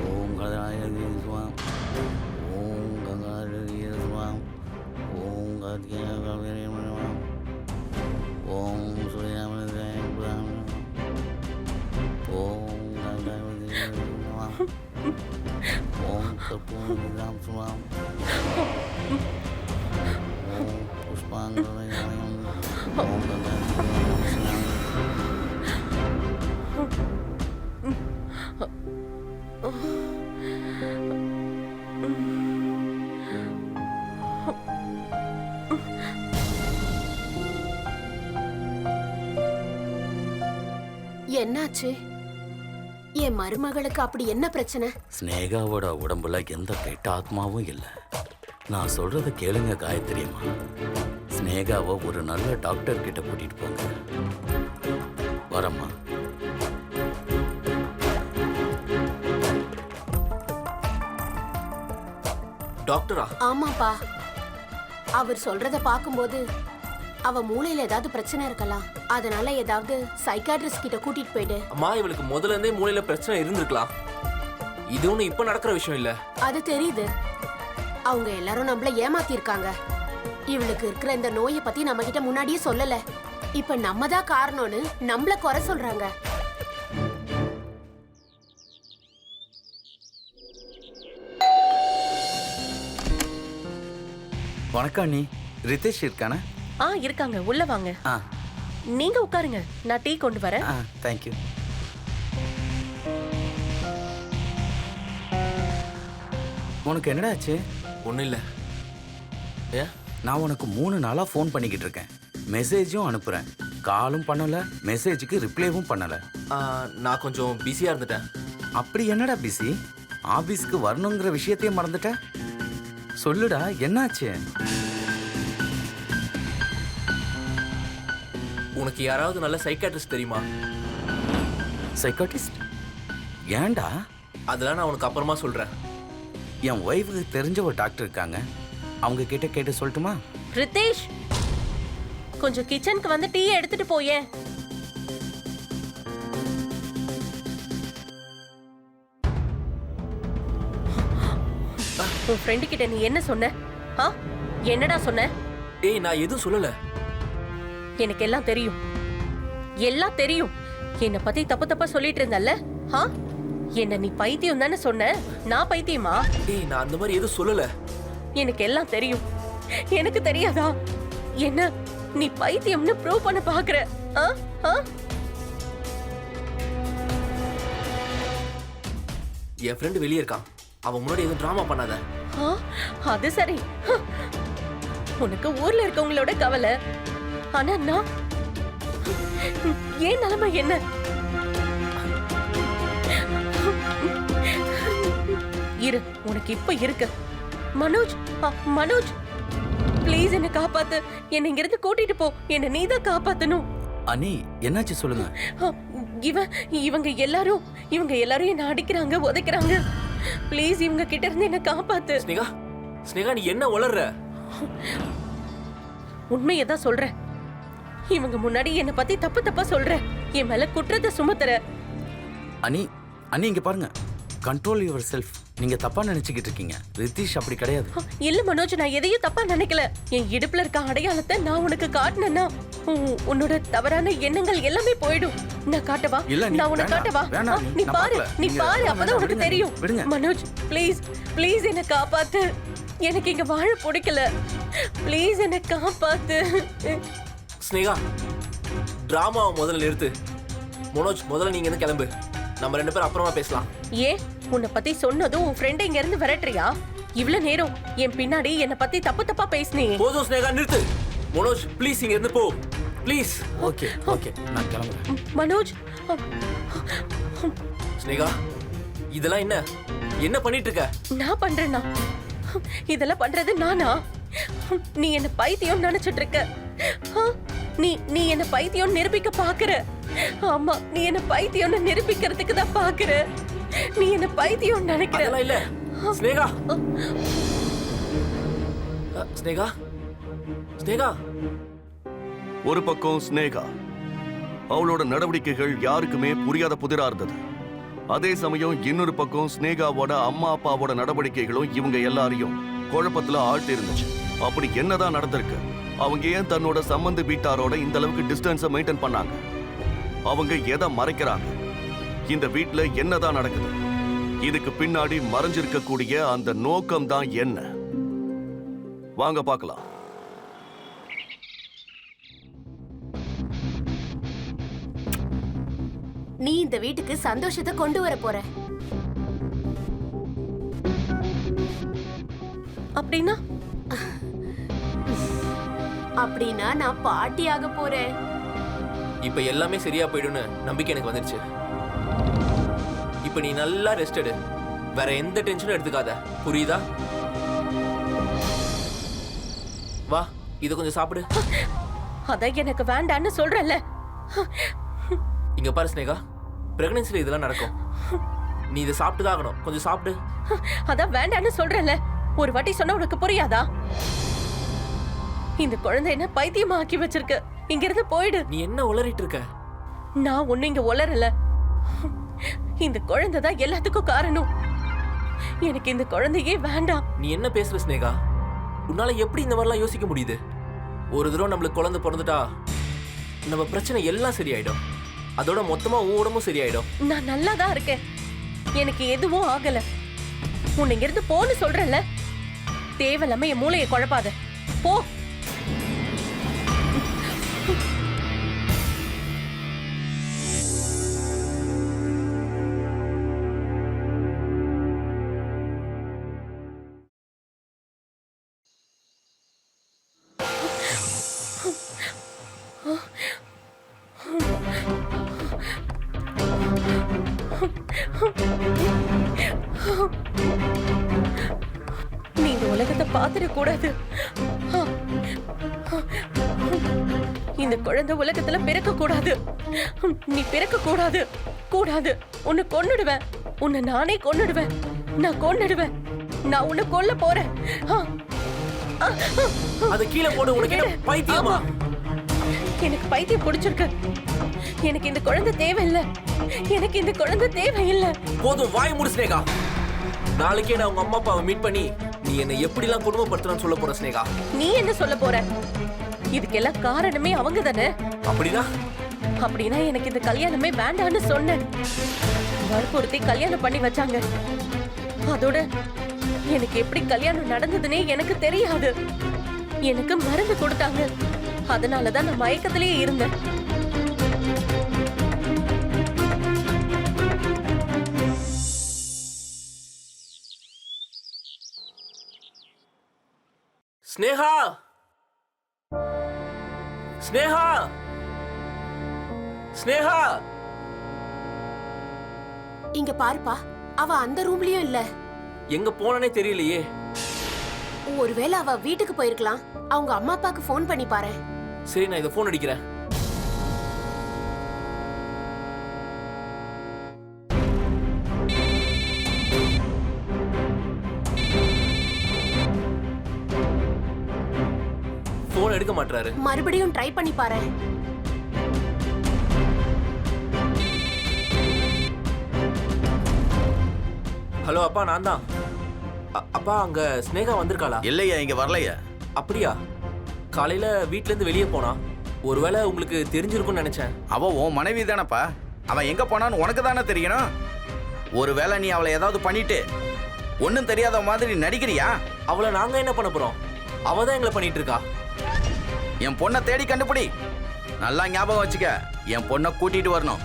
ஓம் கதாய சுவாம். ஓம் கங்காரிய சுவாம். ஓம் கத்யாம். ஓம் சூர்யாம. ஓம் கங்காய சுவாம். ஓம் கபூரம் சுவாம். ஓம் புஷ்பாங்கயம். ஓம் கங்காய சுவாம். என்னாச்சு? என் மருமகளுக்கு அப்படி என்ன பிரச்சனை? ஸ்னேகாவோட உடம்புல எந்த கெட்ட ஆத்மாவும் இல்லை. நான் சொல்றத கேளுங்க காயத்ரியம்மா. ஸ்னேகாவை ஒரு நல்ல டாக்டர் கிட்ட கூட்டிட்டு போங்க. வரம்மா. டாக்டரா? ஆமாப்பா. அவர் சொல்றத பாக்கும்போது அவ மூளையில ஏதாவது பிரச்சனை இருக்கலாம். அதனால ஏதாவது சைக்காட்ரிஸ்ட் கிட்ட கூட்டிட்டு போயிடு. அம்மா இவளுக்கு முதல்ல இருந்தே மூளையில பிரச்சனை இருந்திருக்கலாம். இது ஒண்ணு இப்ப நடக்கிற விஷயம் இல்ல. அது தெரியுது. அவங்க எல்லாரும் நம்மள ஏமாத்தி இருக்காங்க. இவளுக்கு இருக்கிற இந்த நோயை பத்தி நம்ம கிட்ட முன்னாடியே சொல்லல. இப்ப நம்ம தான் காரணம்னு நம்மள குறை சொல்றாங்க. வணக்கம் அண்ணி. ரிதேஷ் இருக்கானே? இருக்காங்க, உள்ள வாங்க. நீங்க உட்காருங்க, நான் டீ கொண்டு வரேன். தேங்க்யூ. உனக்கு என்னடா ஆச்சு? ஒண்ணும் இல்ல. ஏ நான் உனக்கு 3 நாளா ஃபோன் பண்ணிக்கிட்டு இருக்கேன். மெசேஜும் அனுப்புறேன். காலும் பண்ணல, மெசேஜுக்கு ரிப்ளைவும் பண்ணல. நான் கொஞ்சம் பிஸியா இருந்துட்டேன். அப்படி என்னடா பிஸி? ஆபீஸ்க்கு வரணுங்கிற விஷயத்தையே மறந்துட்ட? சொல்லுடா, என்னாச்சு? உனக்கு யாராவது நல்ல சைக்காட்ரிஸ்ட் தெரியுமா? சைக்காட்டிஸ்ட்? ஏன்டா? அதெல்லாம் நான் உனக்கு அப்புறமா சொல்றேன். என் ஒய்ஃபுக்கு தெரிஞ்ச ஒரு டாக்டர் இருக்காங்க, அவங்க கிட்ட கேட்டு சொல்லட்டுமா? ரிதேஷ், கொஞ்சம் கிச்சனுக்கு வந்து டீ எடுத்துட்டு போயே. உன் ஃப்ரெண்டு கிட்ட நீ என்ன சொன்ன? என்னடா சொன்ன? ஏய் நான் எதுவும் சொல்லல. எனக்கு எல்லாம் தெரியும், எல்லாம் தெரியும். என்ன பத்தி தப்பு தப்பா சொல்லிட்டு இருந்தல்ல? என்ன நீ பைத்தியம் தானே சொன்ன? நான் பைத்தியமா? ஏய் நான் அந்த மாதிரி எதுவும் சொல்லல. எனக்கு எல்லாம் தெரியும். எனக்கு தெரியாதா? என்ன நீ பைத்தியம்னு ப்ரூவ் பண்ண பாக்குற? என் ஃப்ரெண்டு வெளியே இருக்கான். அவன் முன்னாடி எதுவும் டிராமா பண்ணாத. அது சரி. உனக்கு ஊர்ல இருக்கவங்களோட கவலை, ஆனா நான் ஏன் நிலைமை என்ன? இரு, உனக்கு இப்ப இருக்கு. மனோஜ், மனோஜ் ப்ளீஸ் என்ன காப்பாத்து. என்ன இங்க இருந்து கூட்டிட்டு போ. என்ன நீதான் காப்பாத்தணும். அனி, என்னாச்சு சொல்லுங்க. இவங்க எல்லாரும் என்ன அடிக்கிறாங்க, உதைக்கிறாங்க. ப்ளீஸ் இவங்க கிட்ட இருந்து என்ன காப்பாத்து. ஸ்னேகா, ஸ்னேகா நீ என்ன உளர்ற? உண்மையை தான் சொல்றேன். இவங்க முன்னாடி என்ன பத்தி தப்பு தப்பா சொல்ற, என் மேல குற்றத்தை சுமத்துற. அனி, அனி இங்க பாருங்க. Control your self. நீங்க தப்பா நினைச்சுக்கிட்டு இருக்கீங்க. ரிதீஷ் அப்படி கிடையாது. இல்ல மனோஜ், நான் எதையும் தப்பா நினைக்கல. என் இடுப்புல இருக்க அடையாளத்தை நான் உனக்கு காட்டினேன்னா உன்னோட தவறான எண்ணங்கள் எல்லாமே போயிடும். நான் காட்டவா? நான் உனக்கு காட்டவா? நீ பாரு, நீ பாரு, அப்பதான் உனக்கு தெரியும். மனோஜ் ப்ளீஸ், ப்ளீஸ் என்ன காப்பாத்து. எனக்கு இங்க வாழ பிடிக்கல. ப்ளீஸ் என்ன காப்பாத்து. ஸ்னேகா, டிராமாவை முதல்ல நிறுத்து. மனோஜ், முதல்ல நீங்க இருந்து கிளம்பு. நம்ம 2 பேரும் அப்புறமா பேசலாம். ஏன் உன்னை பத்தி சொன்னதும் உன் ஃப்ரெண்ட் இங்க இருந்து விரட்டுறியா? இவ்வளவு நேரம் என் பின்னாடி என்ன பத்தி தப்பு தப்பா பேசினீங்க. போதும் ஸ்னேகா, நிறுத்து. மனோஜ் ப்ளீஸ் இங்க இருந்து போ ப்ளீஸ். ஓகே ஓகே, நான் கிளம்புறேன். மனோஜ். ஸ்னேகா, இதெல்லாம் என்ன என்ன பண்ணிட்டு இருக்க? நான் பண்றேனா? இதெல்லாம் பண்றது நானா? நீ என்ன பைத்தியம் நினைச்சிட்டு இருக்க. நீ என்ன பைத்தியம் நிரூபிக்க பாக்குற. ஆமா, நீ என்ன பைத்தியம் நிரூபிக்கிறதுக்கு தான் பாக்குற. நீ என்ன பைத்தியம் நினைக்கிற. அதெல்லாம் இல்ல ஸ்னேகா. ஸ்னேகா, ஸ்னேகா. ஒரு பக்கம் ஸ்னேகா, அவளோட நடவடிக்கைகள் யாருக்குமே புரியாத புதிரா இருந்தது. அதே சமயம் இன்னொரு பக்கம் ஸ்னேகாவோட அம்மா அப்பாவோட நடவடிக்கைகளும் இவங்க எல்லாரையும் குழப்பத்துல ஆழ்த்தி இருந்துச்சு. அப்படி என்னதான் நடந்திருக்கு? அவங்க ஏன் தன்னோட சம்பந்த வீட்டாரோட இந்த அளவுக்கு டிஸ்டன்ஸை மெயின்டைன் பண்ணாங்க? அவங்க எதை மறைக்கிறாங்க? இந்த வீட்ல என்னதான் நடக்குது? இதுக்கு பின்னாடி மறைஞ்சிருக்கக்கூடிய அந்த நோக்கம் தான் என்ன? வாங்க பார்க்கலாம். நீ இந்த வீட்டுக்கு சந்தோஷத்தை கொண்டு வர போற. அப்படின்னா அப்படின்னா நான் பாட்டியாக போறேன். இப்ப எல்லாமே சரியா போயிடும்னு நம்பிக்கை எனக்கு வந்துருச்சு. இப்ப நீ நல்லா ரெஸ்ட் எடு. வேற எந்த டென்ஷனும் எடுத்துக்காத, புரியுதா? வா, இத கொஞ்சம் சாப்பிடு. அதான் எனக்கு வேண்டான்னு சொல்றேன்ல. இங்க பாரு ஸ்னேகா, பிரெக்னன்சில இதெல்லாம் நடக்கும். நீ இதை சாப்பிட்டுதான் ஆகணும். கொஞ்சம் சாப்பிடு. அதான் வேண்டான்னு சொல்றேன்ல. ஒரு வாட்டி சொன்னா உனக்கு புரியாதா? இந்த குழந்தை என்ன பைத்தியமா ஆக்கி வச்சிருக்கு. இங்க இருந்து போயிடு. நீ என்ன உளறிட்டு இருக்க? நான் ஒண்ணு இங்க உளறல. இந்த குழந்தை தான் எல்லாத்துக்கும் காரணம். எனக்கு இந்த குழந்தையே வேண்டாம். நீ என்ன பேசுற ஸ்னேகா? உன்னால எப்படி இந்த மாதிரிலாம் யோசிக்க முடியுது? ஒரு தடவை நம்மளுக்கு குழந்தை பிறந்துட்டா நம்ம பிரச்சனை எல்லாம் சரியாயிடும். அதோட மொத்தமா உன் உடம்பும் சரியாயிடும். நான் நல்லா தான் இருக்கேன். எனக்கு எதுவும் ஆகல. உன்னை இங்க இருந்து போன்னு சொல்றேன்ல. தேவையில்லாம என் மூளையை குழப்பாத. போ. நீ இந்த உலகத்தை பார்த்துட கூடாது. இந்த குழந்தை உலகத்துல பிறக்க கூடாது. நீ பிறக்க கூடாது. கூடாது. உன்னை கொன்னுடுவேன். உன்னை நானே கொன்னுடுவேன். நான் கொன்னுடுவேன். நான் உன்னை கொல்ல போறேன். அது கீழே போடு. உனக்கு என்ன பைத்தியமா? எனக்கு பைத்தியம் பிடிச்சிருக்கு. எனக்கு இந்த குழந்தை தேவையில்லை. எனக்கு இந்த குழந்தை தேவையில்லை. போதும், வாய் மூடு ஸ்னேகா. நாளைக்கே நான் உங்க அம்மா அப்பாவை மீட் பண்ணி நீ என்னை எப்படிலாம் குடும்பப்படுத்துறன்னு சொல்ல போற ஸ்னேகா. நீ என்ன சொல்ல போற? இதுக்கெல்லாம் காரணமே அவங்க தானே. அப்படின்னா அப்படின்னா எனக்கு இந்த கல்யாணமே வேண்டான்னு சொன்னேன். வற்புறுத்தி கல்யாணம் பண்ணி வச்சாங்க. அதோட எனக்கு எப்படி கல்யாணம் நடந்ததுன்னே எனக்கு தெரியாது. எனக்கு மருந்து கொடுத்தாங்க. அதனாலதான் நான் மயக்கத்திலேயே இருந்தேன். ஸ்னேகா, ஸ்னேகா, ஸ்னேகா. இங்க பாருப்பா, அவ அந்த ரூம்லயும் இல்ல. எங்க போனனே தெரியலையே. ஒருவேளை அவ வீட்டுக்கு போயிருக்கலாம். அவங்க அம்மா அப்பாக்கு ஃபோன் பண்ணி பாரு. சரி, நான் இதை போன் அடிக்கிறேன். போன் எடுக்க மாட்டாரு. மறுபடியும் ட்ரை பண்ணி பாரு. ஹலோ அப்பா, நான் தான். அப்பா, அங்க ஸ்னேகா வந்திருக்காளா? இல்லையா, இங்க வரலையா? அப்படியா? காலையில வீட்ல இருந்து வெளியே போனா. ஒருவேளை உங்களுக்கு தெரிஞ்சிருக்கும்னு நினைச்சேன். அவ உன் மனைவி தானப்பா. அவன் எங்க போனான்னு உனக்கு தானே தெரியணும். ஒருவேளை நீ அவளை ஏதாவது பண்ணிட்டு ஒன்னும் தெரியாத மாதிரி நடிக்கிறியா? அவளை நாங்க என்ன பண்ண போறோம்? அவ தான் எங்களை பண்ணிட்டு இருக்கா. என் பொண்ணை தேடி கண்டுபிடி. நல்லா ஞாபகம் வச்சுக்க, என் பொண்ணை கூட்டிட்டு வரணும்.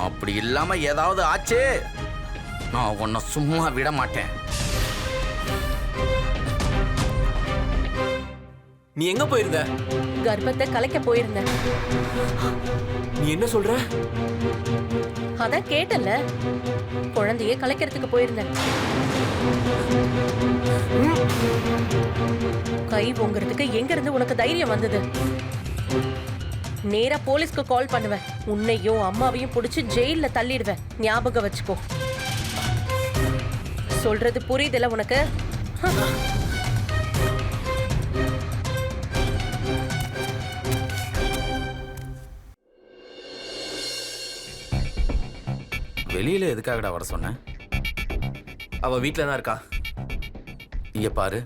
அப்படி இல்லாம ஏதாவது ஆச்சு, நான் உன்னை சும்மா விட மாட்டேன். நீ எங்க போயிருந்த? கர்ப்பத்தை கலைக்க போயிருந்தேன். நீ என்ன சொல்ற? அதான் கேட்டல. குழந்தைய கலைக்கிறதுக்கு போயிருந்தேன். கை ஓங்குறதுக்கு எங்க இருந்து உனக்கு தைரியம் வந்தது? நேரா போலீஸ்க்கு கால் பண்ணுவேன். உன்னையும் அம்மாவையும் புடிச்சு ஜெயில்ல தள்ளிடுவேன். ஞாபகம் வச்சுக்கோ. சொல்றது புரியுதுல உனக்கு? வெளியில எதுக்காகடா வர சொன்னேன்? அவ வீட்ல தான் இருக்கா. இங்க பாரு,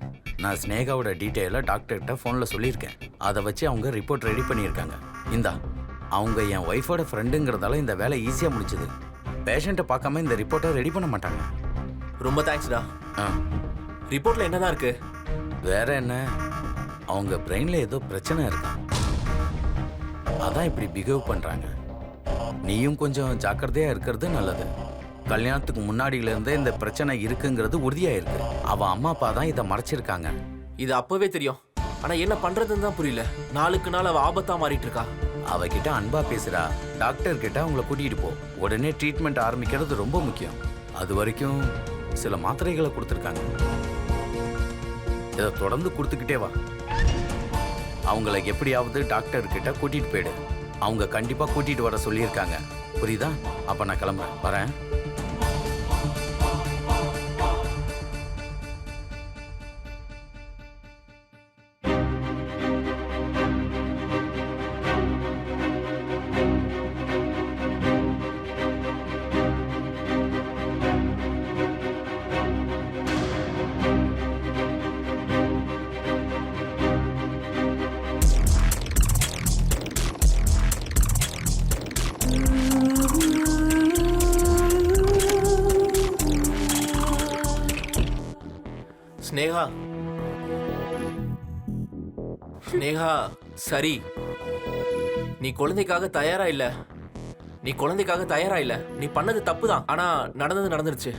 நான் ஸ்னேகாவோட டீட்டெயிலை டாக்டர்கிட்ட ஃபோனில் சொல்லியிருக்கேன். அதை வச்சு அவங்க ரிப்போர்ட் ரெடி பண்ணியிருக்காங்க. இந்தா, அவங்க என் ஒய்ஃபோட ஃப்ரெண்டுங்கிறதால இந்த வேலை ஈஸியாக முடிச்சுது. பேஷண்ட்டை பார்க்காம இந்த ரிப்போர்ட்டை ரெடி பண்ண மாட்டாங்க. ரொம்ப தேங்க்ஸ்டா. ரிப்போர்ட்ல என்னதான் இருக்கு? வேற என்ன, அவங்க பிரெயின்ல ஏதோ பிரச்சனை இருக்கா. அதான் இப்படி பிஹேவ் பண்றாங்க. நீயும் கொஞ்சம் ஜாக்கிரதையா இருக்கிறது நல்லது. கல்யாணத்துக்கு முன்னாடியில இருந்தே இந்த பிரச்சனை இருக்குங்கிறது உறுதியா இருக்கு. அவ அம்மா அப்பா தான் இதை மறைச்சிருக்காங்க. இது அப்பவே தெரியும். ஆனா என்ன பண்றதுன்னு தான் புரியல. நாளுக்கு நாள் அவ ஆபத்தா மாறிட்டு இருக்கா. அவகிட்ட அன்பா பேசுறா. டாக்டர் கிட்ட அவங்கள கூட்டிட்டு போ. உடனே ட்ரீட்மெண்ட் ஆரம்பிக்கிறது ரொம்ப முக்கியம். அது வரைக்கும் சில மாத்திரைகளை கொடுத்துருக்காங்க. இதை தொடர்ந்து கொடுத்துக்கிட்டே வா. அவங்கள எப்படியாவது டாக்டர் கிட்ட கூட்டிட்டு போயிடு. அவங்க கண்டிப்பா கூட்டிட்டு வர சொல்லியிருக்காங்க. புரியுதா? அப்ப நான் கிளம்புறேன். வரேன். ஸ்னேகா ஸ்னேகா சரி, நீ குழந்தைக்காக தயாரா இல்ல. நீ பண்ணது தப்பு தான். ஆனா நடந்துருச்சு.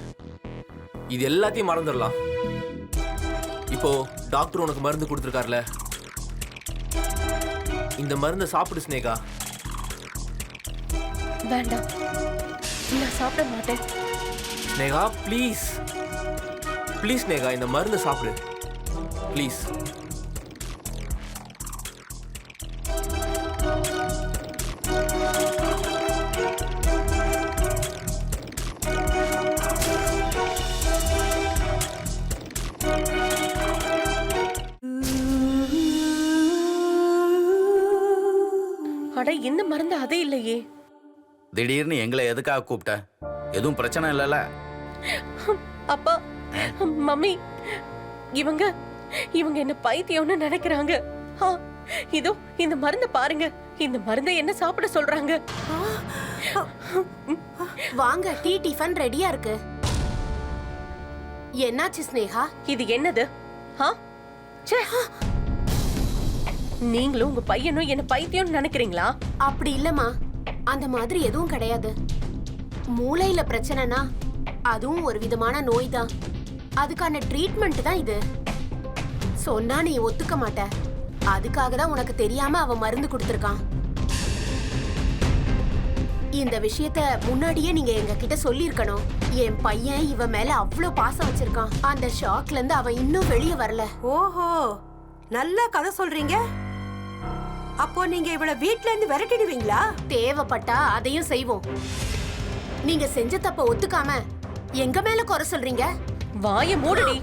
இது எல்லாத்தையும் மறந்துடலாம். இப்போ டாக்டர் உனக்கு மருந்து கொடுத்துருக்காருல, இந்த மருந்தை சாப்பிடு ஸ்னேகா. வேண்டாம், நான் சாப்பிட மாட்டேன். ஸ்னேகா ப்ளீஸ் ஸ்னேகா, இந்த மருந்தை சாப்பிடு ப்ளீஸ். அட, இந்த மருந்து அதே இல்லையே. திடீர்னு எங்களை எதுக்காக கூப்பிட்ட? எதுவும் பிரச்சனை இல்லைல்ல? அப்பா, மம்மி, இவங்க என்ன பைத்தியம்னு நினைக்கிறாங்க. இதோ இந்த மருந்தை பாருங்க. இந்த மருந்தை என்ன சாப்பிட சொல்றாங்க. வாங்க, டீ டிஃபன் ரெடியா இருக்கு. என்னாச்சு ஸ்னேகா? இது என்னது? ச்சே. நீங்களும் உங்க பையனும் என்ன பைத்தியம்னு நினைக்கிறீங்களா? அப்படி இல்லம்மா, அந்த மாதிரி எதுவும் கிடையாது. மூளையில பிரச்சனைனா அதுவும் ஒரு விதமான நோய் தான். அதுக்கான ட்ரீட்மெண்ட் தான் இது. சொன்னா நீ ஒத்துக்க மாட்ட. அதுக்காக தான் உனக்கு தெரியாம அவன் மருந்து கொடுத்திருக்கான். இந்த விஷயத்த முன்னாடியே நீங்க எங்க கிட்ட சொல்லிருக்கணும். என் பையன் இவன் மேல அவ்ளோ பாசம் வச்சிருக்கான். அந்த ஷாக்ல இருந்து அவன் இன்னும் வெளியே வரல. ஓஹோ, நல்ல கதை சொல்றீங்க. அப்போ நீங்க இவள வீட்ல இருந்து விரட்டிடுவீங்களா? தேவைப்பட்டா அதையும் செய்வோம். நீங்க செஞ்ச தப்ப ஒத்துக்காம எங்க மேல குறை சொல்றீங்க? வாய மூடுடி.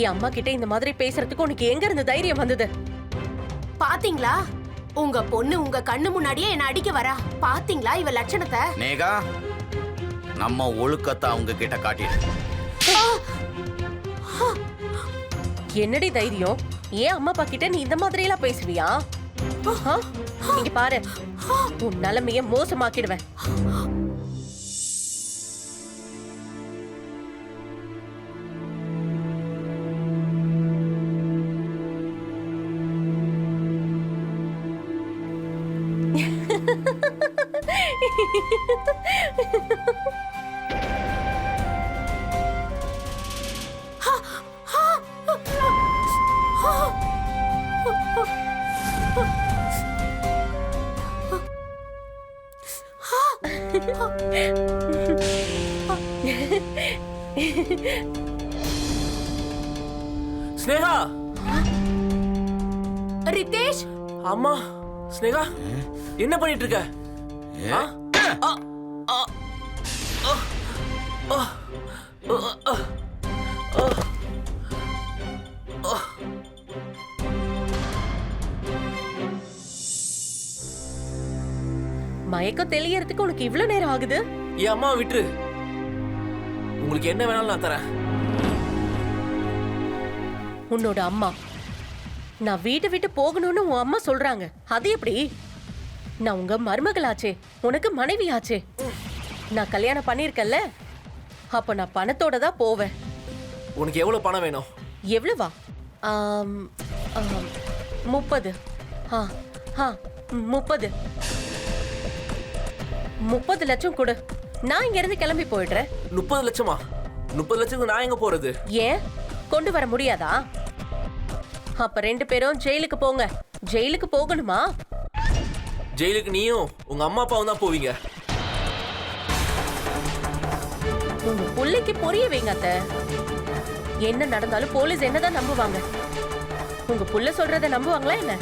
என் அம்மா கிட்ட இந்த மாதிரி பேசுறதுக்கு உனக்கு எங்க இருந்து தைரியம் வந்தது? பாத்தீங்களா, உங்க பொண்ணு உங்க கண்ணு முன்னாடியே என்ன அடிக்க வரா. பாத்தீங்களா இவ லட்சணத்தை? நேகா, நம்ம ஒழுக்கத்தை அவங்க கிட்ட காட்டிடு. என்னடி தைரியம்? ஏன் அம்மா அப்பா கிட்ட நீ இந்த மாதிரி எல்லாம் பேசுவியா? இங்க பாரு, உன் நிலைமைய மோசமாக்கிடுவேன். ஸ்னேகா! ரிதேஷ்! அம்மா, ஸ்னேகா, என்ன பண்ணிட்டு இருக்க? மயக்கம் தெளியறதுக்கு உனக்கு இவ்வளவு நேரம் ஆகுது? என் அம்மா விட்டுரு. உங்களுக்கு என்ன வேணாலும் நான் தரேன். உன்னோட அம்மா நான் வீட்டை விட்டு போகணும்னு உன் அம்மா சொல்றாங்க. அது எப்படி? நான் உங்க மருமகளாச்சே, உனக்கு மனைவி ஆச்சே. நான் கல்யாணம் பண்ணிருக்கேன்ல, அப்ப நான் பணத்தோட தான் போவேன். உனக்கு எவ்வளவு பணம் வேணும்? எவ்வளவா? 30. 30 லட்சம் கொடு. நான் இங்க இருந்து கிளம்பி போயிடுறேன். 30 லட்சமா? 30 லட்சத்துக்கு நான் எங்க போறது? ஏன், கொண்டு வர முடியாதா? அப்ப 2 பேரும் ஜெயிலுக்கு போங்க. ஜெயிலுக்கு போகணுமா? ஜெயிலுக்கு நீயும் உங்க அம்மா அப்பாவும் தான் போவீங்க. உங்க புள்ளைக்கு புரிய வைங்க அத்தை. என்ன நடந்தாலும் போலீஸ் என்னதான் நம்புவாங்க. உங்க புள்ள சொல்றத நம்புவாங்களா என்ன?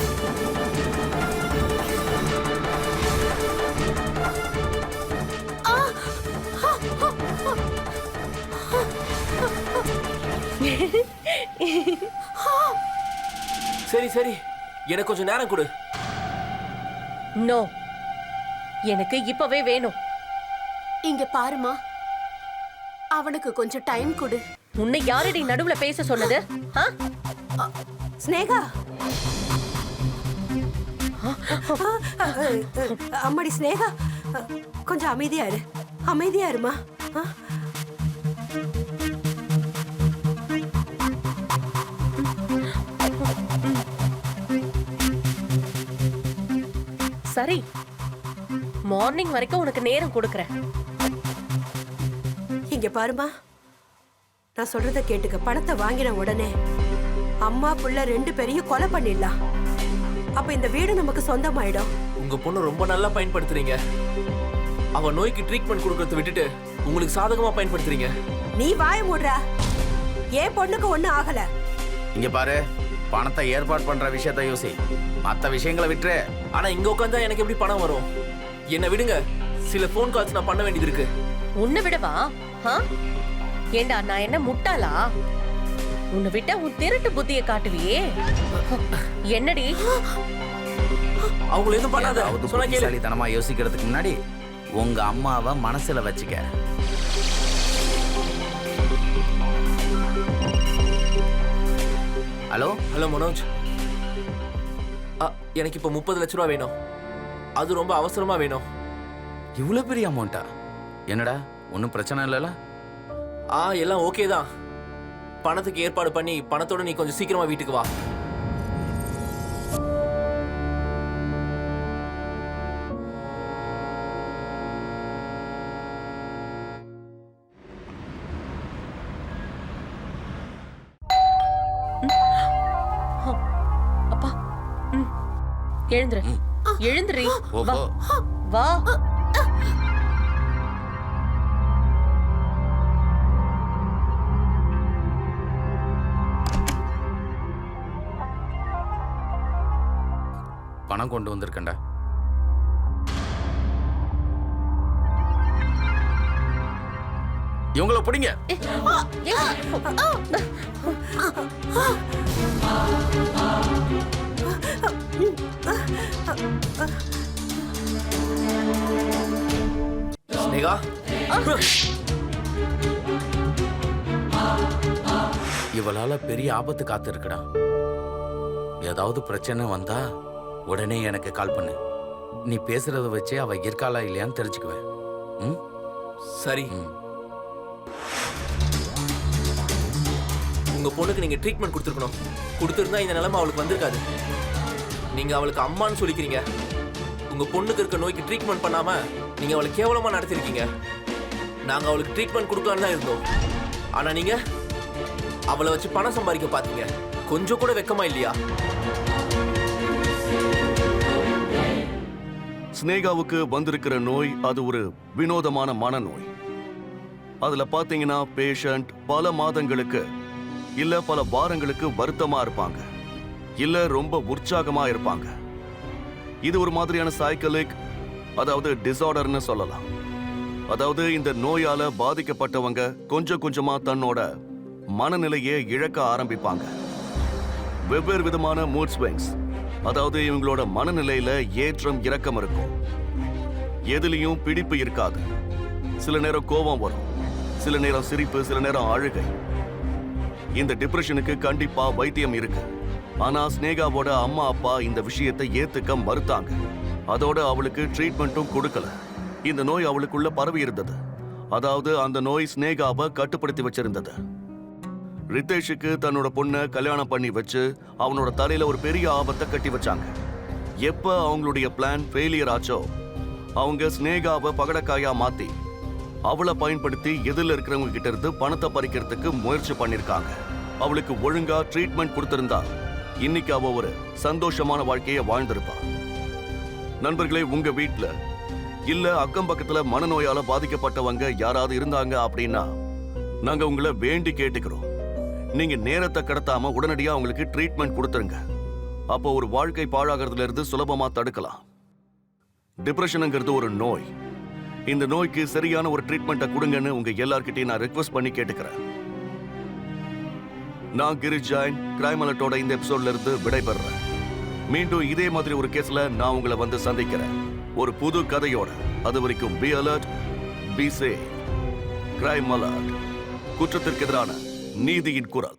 சரி சரி, எனக்கு கொஞ்சம் நேரம் கொடு. நோ, எனக்கு இப்பவே வேணும். இங்க பாருமா, அவனுக்கு கொஞ்சம் டைம் கொடு. உன்னை யாரடி நடுவுல பேச சொன்னது? ஸ்னேகா, அம்மாடி ஸ்னேகா, கொஞ்சம் அமைதியா இரு. அமைதியா இருமா. சரி, மார்னிங் வரைக்கும் உனக்கு நேரம் கொடுக்கறேன். இங்க பாருமா, நான் சொல்றத கேட்டுக்க. பணத்தை வாங்கின உடனே அம்மா புள்ள 2 பேரையும் கொலை பண்ணிடலாம். அப்ப இந்த வீடு நமக்கு சொந்தமாயிடும். உங்க பொண்ணு ரொம்ப நல்லா பயன்படுத்துறீங்க. அவ நோய்க்கு ட்ரீட்மெண்ட் கொடுக்கறத விட்டுட்டு உங்களுக்கு சாதகமா பயன்படுத்துறீங்க. நீ வாய மூடுறா. ஏன் பொண்ணுக்கு ஒண்ணும் ஆகல. இங்க பாரு, பணத்தை ஏற்பாடு பண்ற விஷயத்த யோசி, மத்த விஷயங்களை விட்டுரு. ஆனா இங்க உட்கார்ந்தா எனக்கு எப்படி பணம் வரும்? என்ன விடுங்க, சில போன் கால்ஸ் நான் பண்ண வேண்டியது இருக்கு. உன்னை விடவா? ஏண்டா நான் என்ன முட்டாளா? உன்னை விட்டா உன் திருட்டு புத்திய காட்டுவியே. என்னடி? அவங்கள எதுவும் பண்ணாத. அதாவது சொன்னா கேளு. புத்திசாலித்தனமா யோசிக்கிறதுக்கு முன்னாடி உங்க அம்மாவை மனசுல வச்சுக்க. ஹலோ ஹலோ மனோஜ், எனக்கு இப்போ 30 லட்ச ரூபா வேணும். அது ரொம்ப அவசரமா வேணும். இவ்வளவு பெரிய அமௌண்டா? என்னடா, ஒன்றும் பிரச்சனை இல்லைல்ல? எல்லாம் ஓகே தான். பணத்துக்கு ஏற்பாடு பண்ணி பணத்தோட நீ கொஞ்சம் சீக்கிரமா வீட்டுக்கு வா. அப்பா, எழுந்துரு, எழுந்துரி. போ, வா, போ. வா. பணம் கொண்டு வந்திருக்கேன்டா. இவங்கள பிடிங்க. ஸ்னேகா, இவளால பெரிய ஆபத்து காத்து இருக்குடா. ஏதாவது பிரச்சனை வந்தா உடனே எனக்கு கால் பண்ணு. நீ பேசுறத வச்சே அவ இருக்காளா இல்லையான்னு தெரிஞ்சுக்குவேன். ம்? சரி. ம். உங்க பொண்ணுக்கு நீங்க ட்ரீட்மெண்ட் கொடுத்துருக்கணும். கொடுத்துருந்தா இந்த நிலைமை அவளுக்கு வந்திருக்காது. நீங்க அவளுக்கு அம்மான்னு சொல்லிக்கிறீங்க. உங்க பொண்ணுக்கு இருக்க நோய்க்கு ட்ரீட்மெண்ட் பண்ணாம நீங்க அவளை கேவலமா நடத்திருக்கீங்க. நாங்க அவளுக்கு ட்ரீட்மெண்ட் கொடுக்கலான்னு தான் இருந்தோம். ஆனா நீங்க அவளை வச்சு பணம் சம்பாதிக்க பாத்தீங்க. கொஞ்சம் கூட வெக்கமா இல்லையா? ஸ்னேகாவுக்கு வந்திருக்கிற நோய் அது ஒரு வினோதமான மனநோய். அதுல பாத்தீங்கன்னா பேஷண்ட் பல மாதங்களுக்கு இல்ல பல வாரங்களுக்கு வருத்தமா இருப்பாங்க, இல்ல ரொம்ப உற்சாகமா இருப்பாங்க. இது ஒரு மாதிரியான சைக்கிளிக், அதாவது டிசார்டர்னு சொல்லலாம். அதாவது இந்த நோயால பாதிக்கப்பட்டவங்க கொஞ்சம் கொஞ்சமா தன்னோட மனநிலையை இழக்க ஆரம்பிப்பாங்க. வெவ்வேறு விதமான மூட் ஸ்விங்ஸ், அதாவது இவங்களோட மனநிலையில ஏற்றம் இறக்கம் இருக்கும். எதுலயும் பிடிப்பு இருக்காது. சில நேரம் கோபம் வரும், சில நேரம் சிரிப்பு, சில நேரம் அழுகை. இந்த டிப்ரெஷனுக்கு கண்டிப்பா வைத்தியம் இருக்கு. ஆனா ஸ்னேகாவோட அம்மா அப்பா இந்த விஷயத்தை ஏத்துக்க மறுத்தாங்க. அதோட அவளுக்கு ட்ரீட்மெண்ட்டும் கொடுக்கல. இந்த நோய் அவளுக்குள்ள பரவி இருந்தது. அதாவது அந்த நோய் ஸ்னேகாவை கட்டுப்படுத்தி வச்சிருந்தது. ரிதேஷுக்கு தன்னோட பொண்ணை கல்யாணம் பண்ணி வச்சு அவனோட தலையில ஒரு பெரிய ஆபத்தை கட்டி வச்சாங்க. எப்ப அவங்களுடைய பிளான் ஃபெயிலியர் ஆச்சோ, அவங்க ஸ்னேகாவை பகடக்காயா மாத்தி அவளை பயன்படுத்தி எதிரில் இருக்கிறவங்க கிட்ட இருந்து பணத்தை பறிக்கிறதுக்கு முயற்சி பண்ணிருக்காங்க. அவளுக்கு ஒழுங்கா ட்ரீட்மெண்ட் கொடுத்திருந்தா இன்னைக்கு அவ ஒரு சந்தோஷமான வாழ்க்கையை வாழ்ந்திருப்பா. நண்பர்களே, உங்க வீட்டுல இல்ல அக்கம் பக்கத்துல மனநோயால பாதிக்கப்பட்டவங்க யாராவது இருந்தாங்க அப்படின்னா நாங்க உங்களை வேண்டி கேட்டுக்கிறோம், நீங்க நேரத்தை கடத்தாம உடனடியா அவங்களுக்கு ட்ரீட்மெண்ட் கொடுத்துருங்க. அப்போ ஒரு வாழ்க்கை பாழாகிறதுல இருந்து சுலபமா தடுக்கலாம். டிப்ரெஷனுங்கிறது ஒரு நோய். இந்த நோய்க்கு சரியான ஒரு ட்ரீட்மெண்ட்டை கொடுங்கன்னு உங்க எல்லார்கிட்டையும் நான் ரிக்வெஸ்ட் பண்ணி கேட்டுக்கிறேன். நான் கிரிஷ் ஜெயின் கிரைம் அலர்ட்டோட இந்த எபிசோட்ல இருந்து விடைபெறேன். மீண்டும் இதே மாதிரி ஒரு கேஸ்ல நான் உங்களை வந்து சந்திக்கிறேன், ஒரு புது கதையோட. அது வரைக்கும் be alert, be safe. Crime alert, குற்றத்திற்கு எதிரான நீதியின் குரல்.